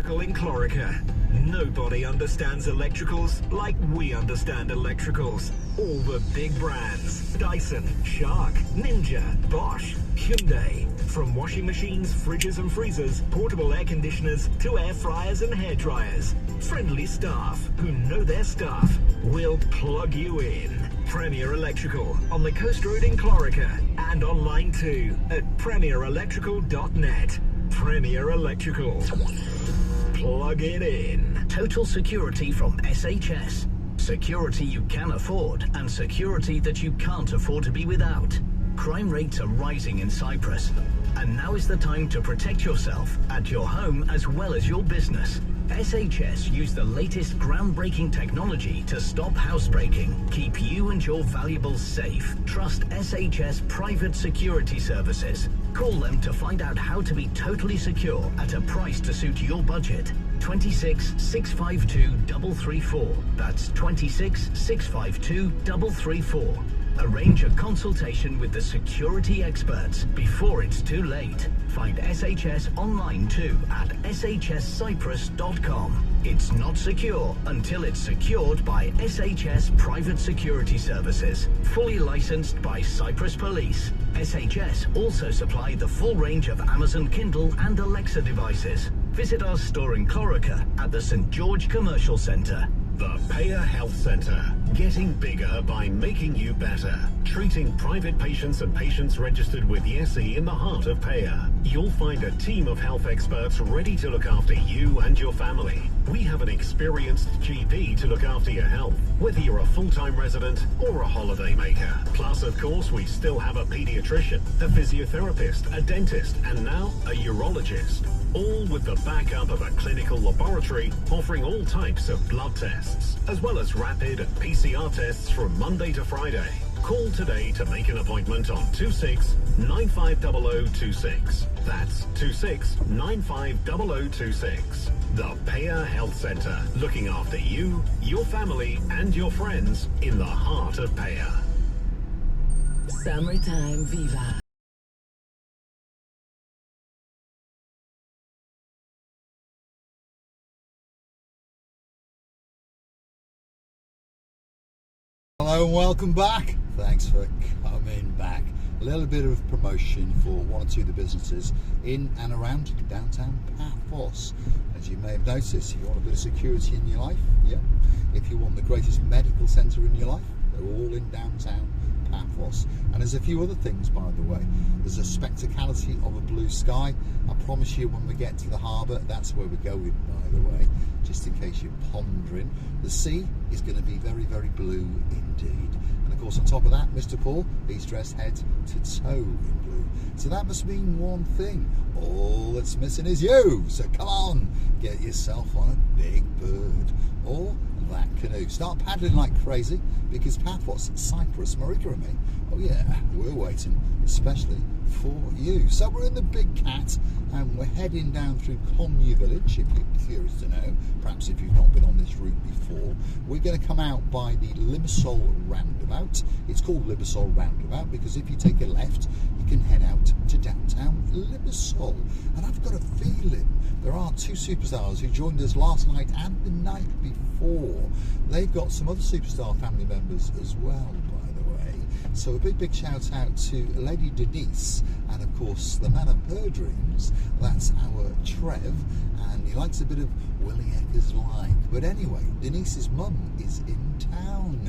Electrical in Clorica. Nobody understands electricals like we understand electricals. All the big brands: Dyson, Shark, Ninja, Bosch, Hyundai. From washing machines, fridges and freezers, portable air conditioners to air fryers and hair dryers. Friendly staff who know their stuff will plug you in. Premier Electrical on the Coast Road in Clorica and online too at premierelectrical.net. Premier Electrical. Plug it in. Total security from SHS. Security you can afford and security that you can't afford to be without. Crime rates are rising in Cyprus, and now is the time to protect yourself at your home as well as your business. SHS use the latest groundbreaking technology to stop housebreaking. Keep you and your valuables safe. Trust SHS Private Security Services. Call them to find out how to be totally secure at a price to suit your budget. 26 652 334. That's 26 652 334. Arrange a consultation with the security experts before it's too late. Find SHS online too at shscyprus.com. It's not secure until it's secured by SHS Private Security Services, fully licensed by Cyprus Police. SHS also supply the full range of Amazon Kindle and Alexa devices. Visit our store in Clorica at the St. George Commercial Centre. The Paya Health Centre, getting bigger by making you better. Treating private patients and patients registered with YESI in the heart of Paya. You'll find a team of health experts ready to look after you and your family. We have an experienced GP to look after your health, whether you're a full-time resident or a holiday maker. Plus, of course, we still have a paediatrician, a physiotherapist, a dentist, and now a urologist. All with the backup of a clinical laboratory offering all types of blood tests, as well as rapid and PCR tests from Monday to Friday. Call today to make an appointment on 26 950026. That's 26 950026. The Paya Health Centre, looking after you, your family, and your friends in the heart of Paya. Summertime Viva. Hello and welcome back. Thanks for coming back. A little bit of promotion for one or two of the businesses in and around downtown Paphos. As you may have noticed, you want a bit of security in your life, yeah. If you want the greatest medical centre in your life, they're all in downtown Paphos. And there's a few other things, by the way. There's a spectacality of a blue sky. I promise you, when we get to the harbour, that's where we're going, by the way, just in case you're pondering. The sea is going to be very, very blue indeed. And of course, on top of that, Mr. Paul, he's dressed head to toe in blue. So that must mean one thing: all that's missing is you. So come on, get yourself on a big bird or that canoe. Start paddling like crazy, because Paphos Cyprus, Marika and me, oh yeah, we're waiting especially for you. So we're in the Big Cat and we're heading down through Conwy Village, if you're curious to know, perhaps if you've not been on this route before. We're going to come out by the Limassol roundabout. It's called Limassol roundabout because if you take a left, you can head out to downtown Limassol. And I've got a feeling there are two superstars who joined us last night and the night before. They've got some other superstar family members as well, by the way. So a big shout out to Lady Denise and of course the man of her dreams. That's our Trev, and he likes a bit of Willie Eckers like. But anyway, Denise's mum is in town.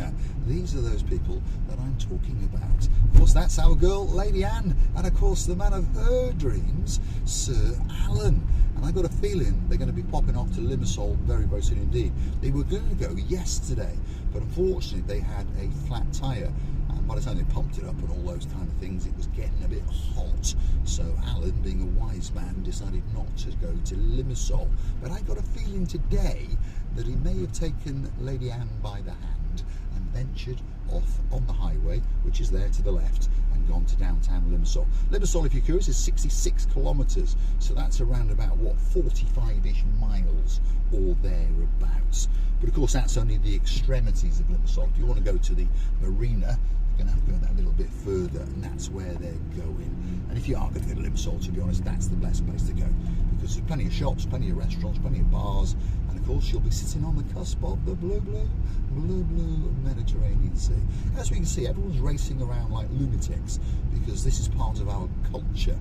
These are those people that I'm talking about. Of course, that's our girl Lady Anne, and of course the man of her dreams, Sir Alan. And I got a feeling they're going to be popping off to Limassol very, very soon indeed. They were going to go yesterday, but unfortunately they had a flat tyre. And by the time they pumped it up and all those kind of things, it was getting a bit hot. So Alan, being a wise man, decided not to go to Limassol. But I got a feeling today that he may have taken Lady Anne by the hand and ventured off on the highway, which is there to the left, and gone to downtown Limassol. Limassol, if you're curious, is 66 kilometres, so that's around about, what, 45-ish miles or thereabouts. But of course, that's only the extremities of Limassol. If you want to go to the marina, They're going to have to go that little bit further, and that's where they're going. And if you are going to get a Limassol, to be honest, that's the best place to go, because there's plenty of shops, plenty of restaurants, plenty of bars, and of course you'll be sitting on the cusp of the blue Mediterranean Sea. As we can see, everyone's racing around like lunatics, because this is part of our culture.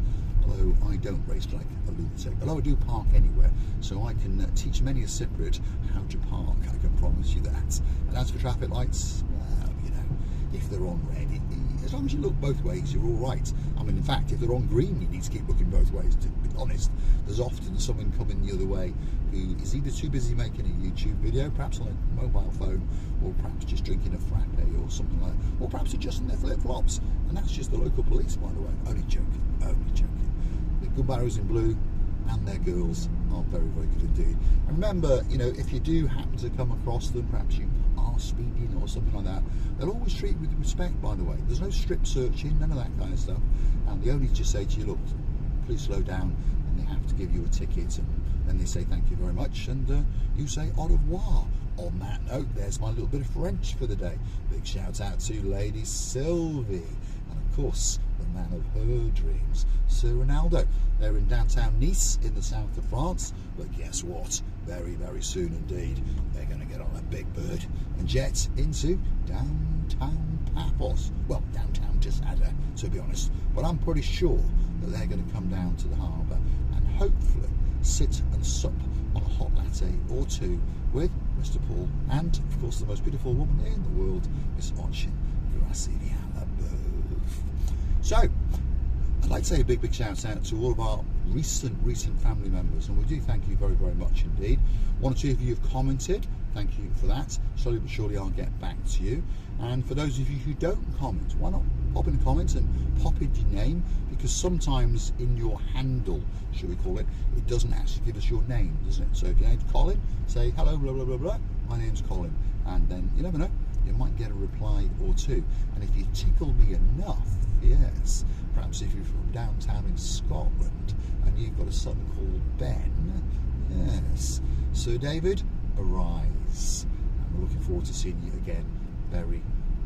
Although I don't race like a lunatic, although I do park anywhere, so I can teach many a Cypriot how to park, I can promise you that. And as for traffic lights, well, you know, if they're on red, as long as you look both ways, you're all right. I mean, in fact, if they're on green, you need to keep looking both ways, to be honest. There's often someone coming the other way who is either too busy making a YouTube video, perhaps on a mobile phone, or perhaps just drinking a frappe or something like that, or perhaps adjusting their flip-flops, and that's just the local police, by the way. Only joking, only joking. The good barrows in blue and their girls are very, very good indeed. And remember, you know, if you do happen to come across them, perhaps you are speeding or something like that, they'll always treat you with respect, by the way. There's no strip searching, none of that kind of stuff. And they only just say to you, look, please slow down, and they have to give you a ticket, and then they say thank you very much, and you say au revoir. On that note, there's my little bit of French for the day. Big shout out to Lady Sylvie, and of course, the man of her dreams, Sir Ronaldo. They're in downtown Nice in the south of France, but guess what? Very, very soon indeed, they're going to get on a big bird and jet into downtown Paphos. Well, downtown Tisada, to be honest, but I'm pretty sure that they're going to come down to the harbour and hopefully sit and sup on a hot latte or two with Mr. Paul and, of course, the most beautiful woman in the world, Miss Onchin Graciliana Bove. So, I'd like to say a big, big shout out to all of our recent family members, and we do thank you very, very much indeed. One or two of you have commented, thank you for that. Slowly but surely I'll get back to you. And for those of you who don't comment, why not pop in a comment and pop in your name, because sometimes in your handle, shall we call it, it doesn't actually give us your name, doesn't it? So if your name's Colin, say hello, blah, blah, blah, blah, my name's Colin, and then you never know, you might get a reply or two. And if you tickle me enough, yes, perhaps if you're from downtown in Scotland and you've got a son called Ben, yes, Sir David, arise. And we're looking forward to seeing you again very,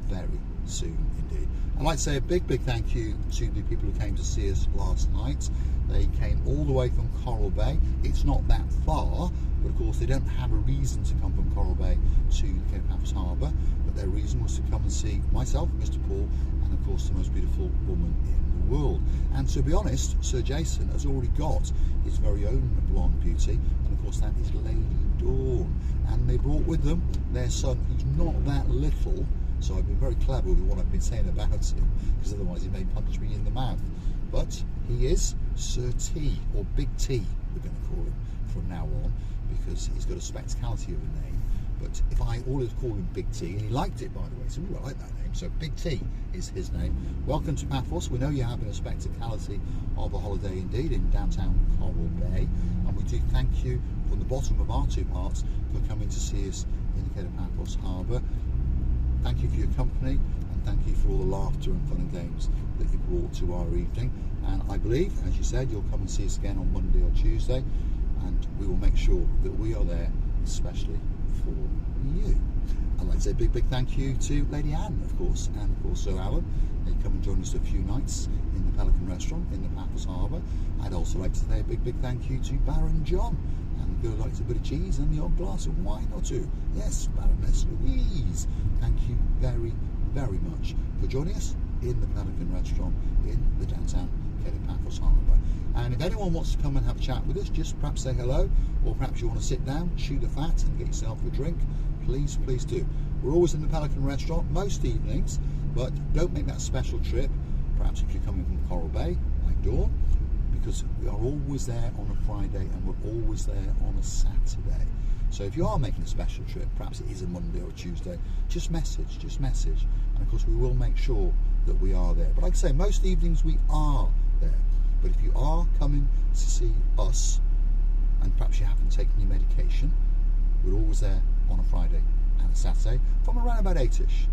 very soon indeed. I'd like to say a big, big thank you to the people who came to see us last night. They came all the way from Coral Bay. It's not that far, but of course they don't have a reason to come from Coral Bay to Cape Paphos Harbour, but their reason was to come and see myself, Mr. Paul, and of course the most beautiful woman in the world. And to be honest, Sir Jason has already got his very own blonde beauty, and of course that is Lady Dawn. And they brought with them their son, who's not that little, so I've been very clever with what I've been saying about him, because otherwise he may punch me in the mouth. But he is Sir T, or Big T, we're going to call him from now on, because he's got a spectacality of a name. But if I always call him Big T, and he liked it, by the way, so I like that name, so Big T is his name. Welcome to Paphos. We know you're having a spectacality of a holiday indeed in downtown Coral Bay, and we do thank you from the bottom of our two hearts for coming to see us in the Kato Paphos Harbour. Thank you for your company, and thank you for all the laughter and fun and games that you brought to our evening. And I believe, as you said, you'll come and see us again on Monday or Tuesday, and we will make sure that we are there especially for you. I'd like to say a big, big thank you to Lady Anne, of course, and of course Sir Alan. They come and join us a few nights in the Pelican Restaurant in the Paphos Harbour. I'd also like to say a big, big thank you to Baron John, and the girl likes a bit of cheese and the odd glass of wine or two. Yes, Baroness Louise. Thank you very, very much for joining us in the Pelican Restaurant in the downtown Kato Paphos Harbour. And if anyone wants to come and have a chat with us, just perhaps say hello, or perhaps you want to sit down, chew the fat and get yourself a drink, please, please do. We're always in the Pelican Restaurant most evenings, but don't make that special trip, perhaps if you're coming from Coral Bay, like Dawn, because we are always there on a Friday and we're always there on a Saturday. So if you are making a special trip, perhaps it is a Monday or a Tuesday, just message. And of course we will make sure that we are there. But like I say, most evenings we are there. But if you are coming to see us, and perhaps you haven't taken your medication, we're always there on a Friday and a Saturday from around about 8ish.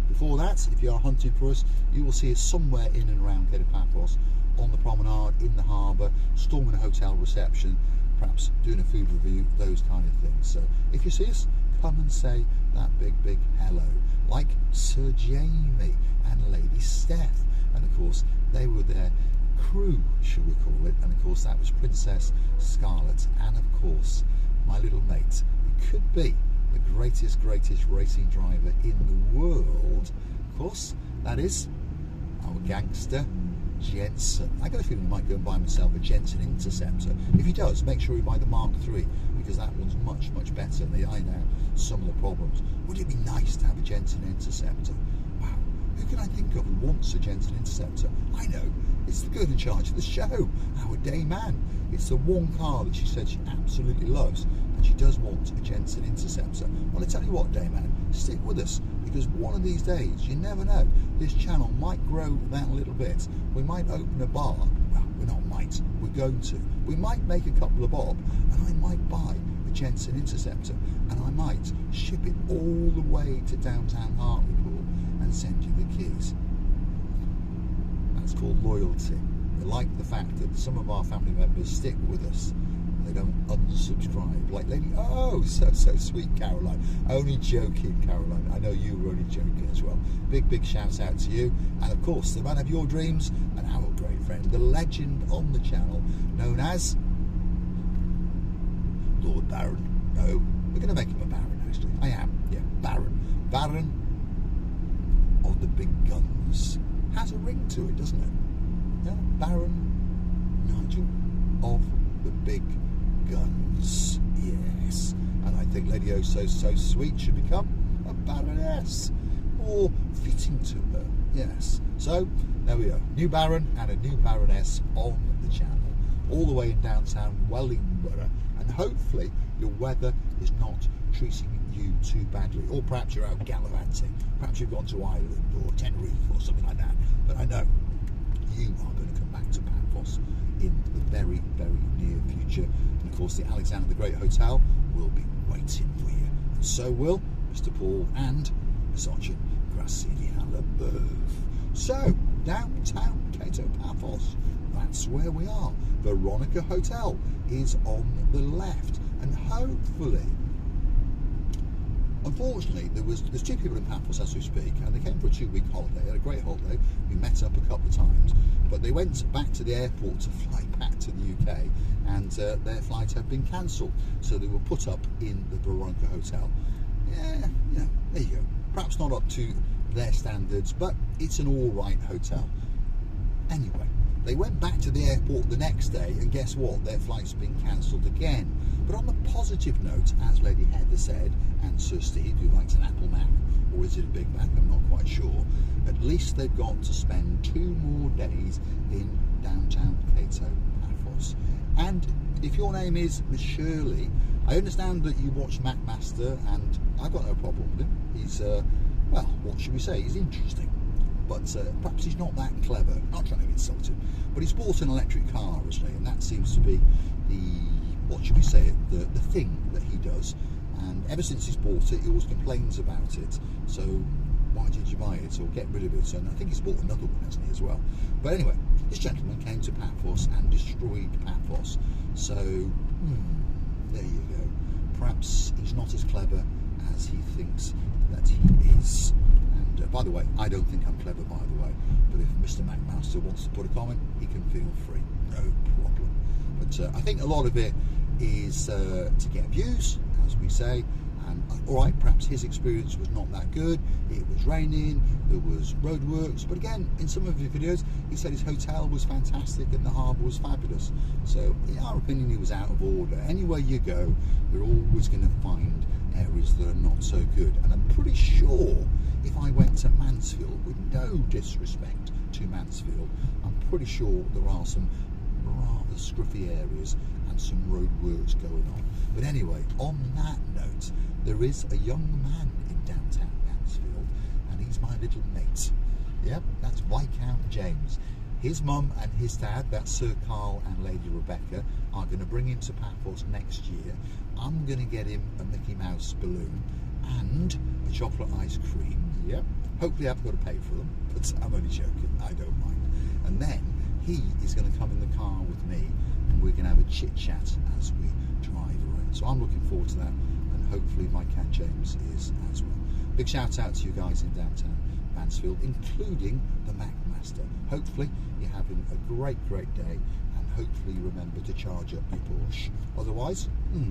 Before that, if you are hunting for us, you will see us somewhere in and around Kato Paphos, on the promenade, in the harbour, storming a hotel reception, perhaps doing a food review, those kind of things. So if you see us, come and say that big hello, like Sir Jamie and Lady Steph. And of course, they were their crew, should we call it, and of course that was Princess Scarlet, and of course my little mate, who could be the greatest racing driver in the world. Of course, that is our gangster Jensen. I got a feeling he might go and buy himself a Jensen Interceptor. If he does, make sure he buy the Mark III, because that one's much better, and they iron out some of the problems. Would it be nice to have a Jensen Interceptor? Wow, who can I think of who wants a Jensen Interceptor? I know, it's the girl in charge of the show, our Dame Anne. It's the one car that she said she absolutely loves, and she does want a Jensen Interceptor. Well, I tell you what, Dame Anne, stick with us, because one of these days, you never know, this channel might grow that little bit. We might open a bar. Well, we're not might, we're going to. We might make a couple of bob, and I might buy a Jensen Interceptor, and I might ship it all the way to downtown Hartlepool and send you the keys. That's called loyalty. We like the fact that some of our family members stick with us. They don't unsubscribe. Like Lady, oh, so sweet, Caroline. Only joking, Caroline. I know you were only joking as well. Big shout out to you. And of course, the man of your dreams and our great friend, the legend on the channel, known as Lord Baron. No, we're going to make him a Baron, actually. I am, yeah, Baron. Baron of the big guns. Has a ring to it, doesn't it? Yeah, Baron Nigel of the big guns. Yes, and I think Lady Oh So Sweet should become a Baroness, more fitting to her. Yes, so there we are, new Baron and a new Baroness on the channel, all the way in downtown Wellingborough, and hopefully your weather is not treating you too badly, or perhaps you're out gallivanting, perhaps you've gone to Ireland or Tenerife or something like that. But I know you are going to come back to Paphos in the very near future, and of course the Alexander the Great Hotel will be waiting for you, and so will Mr. Paul and Sergeant Gracilia LaBeouf. So downtown Kato, Paphos, that's where we are. Veronica Hotel is on the left, and hopefully, unfortunately, there's two people in Paphos as we speak, and they came for a 2-week holiday. They had a great holiday. We met up a couple of times, but they went back to the airport to fly back to the UK, and their flight had been cancelled, so they were put up in the Veronica Hotel. Yeah, there you go. Perhaps not up to their standards, but it's an all right hotel. Anyway, they went back to the airport the next day, and guess what? Their flight's been cancelled again. But on the positive note, as Lady Heather said, and Sir Steve, who likes an Apple Mac, or is it a Big Mac, I'm not quite sure, at least they've got to spend 2 more days in downtown Kato, Paphos. And if your name is Miss Shirley, I understand that you watch MacMaster, and I've got no problem with him. He's, well, what should we say? He's interesting. But perhaps he's not that clever. Not trying to insult him. But he's bought an electric car, hasn't he? And that seems to be the, what should we say, the thing that he does. And ever since he's bought it, he always complains about it. So why did you buy it, or get rid of it? And I think he's bought another one, hasn't he, as well? But anyway, this gentleman came to Paphos and destroyed Paphos. So, there you go. Perhaps he's not as clever as he thinks that he is. And by the way, I don't think I'm clever, by the way. But if Mr. McMaster wants to put a comment, he can feel free. No problem. But I think a lot of it is to get views, as we say. And all right, perhaps his experience was not that good. It was raining, there was roadworks, but again, in some of his videos, he said his hotel was fantastic and the harbour was fabulous. So, in our opinion, he was out of order. Anywhere you go, you're always going to find areas that are not so good. And I'm pretty sure if I went to Mansfield, with no disrespect to Mansfield, I'm pretty sure there are some rather scruffy areas and some roadworks going on. But anyway, on that note, there is a young man in downtown Mansfield, and he's my little mate. Yep, that's Viscount James. His mum and his dad, that's Sir Carl and Lady Rebecca, are going to bring him to Paphos next year. I'm going to get him a Mickey Mouse balloon and a chocolate ice cream. Yep, hopefully I've got to pay for them, but I'm only joking, I don't mind. And then he is going to come in the car with me, and we're going to have a chit chat as we drive around. So I'm looking forward to that. hopefully my Ken James is as well. Big shout out to you guys in downtown Mansfield, including the MacMaster. Hopefully you're having a great day, and hopefully you remember to charge up your Porsche. Otherwise, never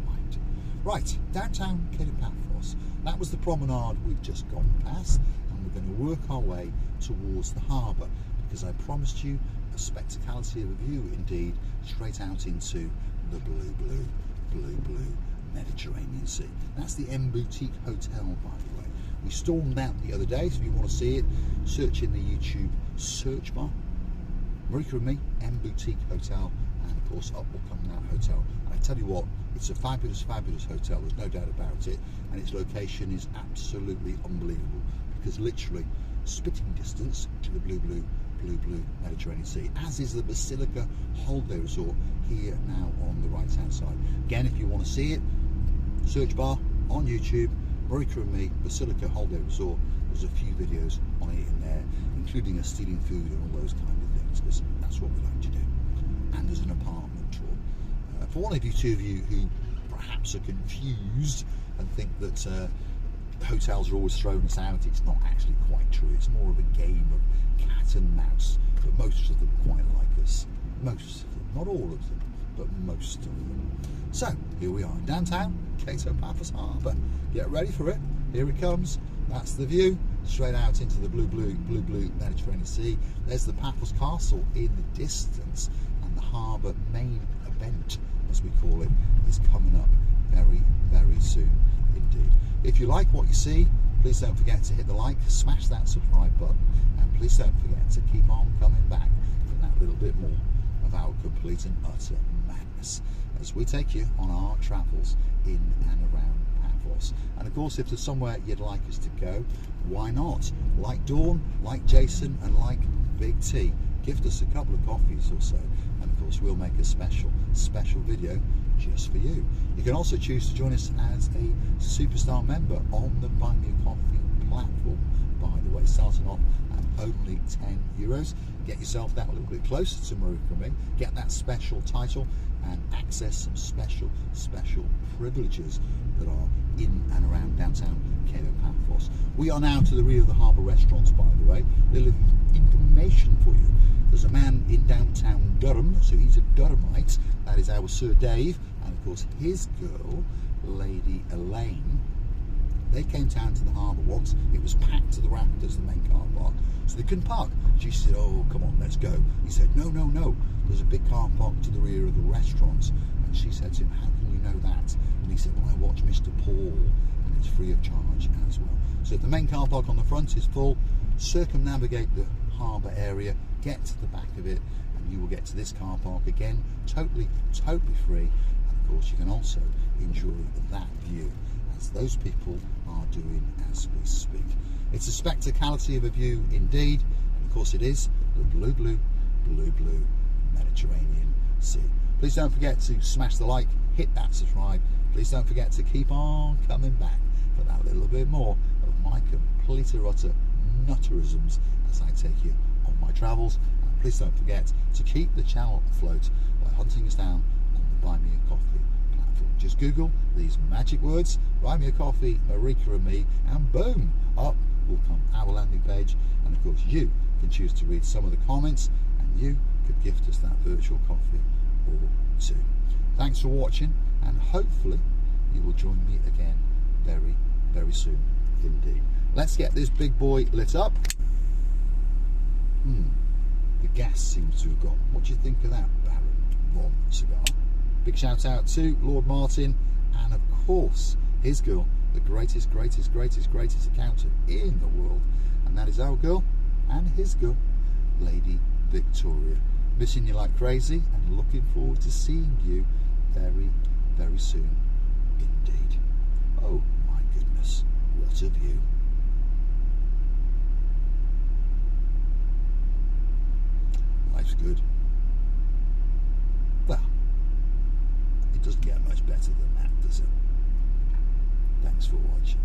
mind. Right, downtown Kato Paphos. That was the promenade we've just gone past, and we're going to work our way towards the harbour, because I promised you a spectacality of a view indeed, straight out into the blue Mediterranean Sea. That's the M Boutique Hotel, by the way. We stormed out the other day, so if you want to see it, search in the YouTube search bar. Marika and me, M Boutique Hotel, and of course up will come that hotel. And I tell you what, it's a fabulous hotel, there's no doubt about it, and its location is absolutely unbelievable, because literally spitting distance to the blue Mediterranean Sea, as is the Basilica Holiday Resort here now on the right hand side. Again, if you want to see it, search bar on YouTube, Marika and me, Basilica Holiday Resort. There's a few videos on it in there, including us stealing food and all those kind of things, because that's what we like to do. And there's an apartment tour. For one of you, two of you who perhaps are confused and think that hotels are always throwing us out, it's not actually quite true. It's more of a game of cat and mouse, but most of them quite like us. Most of them, not all of them, but most of them. So here we are in downtown Kato Paphos Harbour. Get ready for it. Here it comes. That's the view, straight out into the blue Mediterranean Sea. There's the Paphos Castle in the distance, and the harbour main event, as we call it, is coming up very soon indeed. If you like what you see, please don't forget to hit the like, smash that subscribe button, and please don't forget to keep on coming back for that little bit more of our complete and utter madness as we take you on our travels in and around Paphos. And of course, if there's somewhere you'd like us to go, why not? Like Dawn, like Jason, and like Big T, gift us a couple of coffees or so, and of course we'll make a special video just for you. You can also choose to join us as a superstar member on the Buy Me a Coffee platform, by the way, starting off at only €10. Get yourself that a little bit closer to Marika and me, get that special title, and access some special privileges that are in and around downtown Kato Paphos. We are now to the rear of the harbour restaurants, by the way. A little information for you. There's a man in downtown Durham, so he's a Durhamite. That is our Sir Dave, and of course his girl, Lady Elaine. They came down to the harbour once. It was packed to the rafters, the main car park, so they couldn't park. She said, "Oh, come on, let's go." He said, No. There's a big car park to the rear of the restaurants. And she said to him, "How can you know that?" And he said, "Well, I watch Mr. Paul, and it's free of charge as well." So if the main car park on the front is full, circumnavigate the harbour area, get to the back of it, and you will get to this car park again, totally free. And of course, you can also enjoy that view, as those people are doing as we speak. It's a spectacality of a view indeed, and of course it is the blue Mediterranean Sea. Please don't forget to smash the like, hit that subscribe. Please don't forget to keep on coming back for that little bit more of my complete and utter nutterisms as I take you on my travels. And please don't forget to keep the channel afloat by hunting us down on the Buy Me a Coffee platform. Just Google these magic words, Buy Me a Coffee, Marika and me, and boom, up will come our landing page. And of course you can choose to read some of the comments, and you could gift us that virtual coffee or two. Thanks for watching, and hopefully you will join me again very soon indeed. Let's get this big boy lit up. The gas seems to have gone. What do you think of that, Baron Ron cigar? Big shout out to Lord Martin, and of course his girl, the greatest accountant in the world, and that is our girl and his girl, Lady Victoria. Missing you like crazy, and looking forward to seeing you very soon indeed. Oh my goodness, what a view. Life's good. Well, it doesn't get much better than that, does it? Thanks for watching.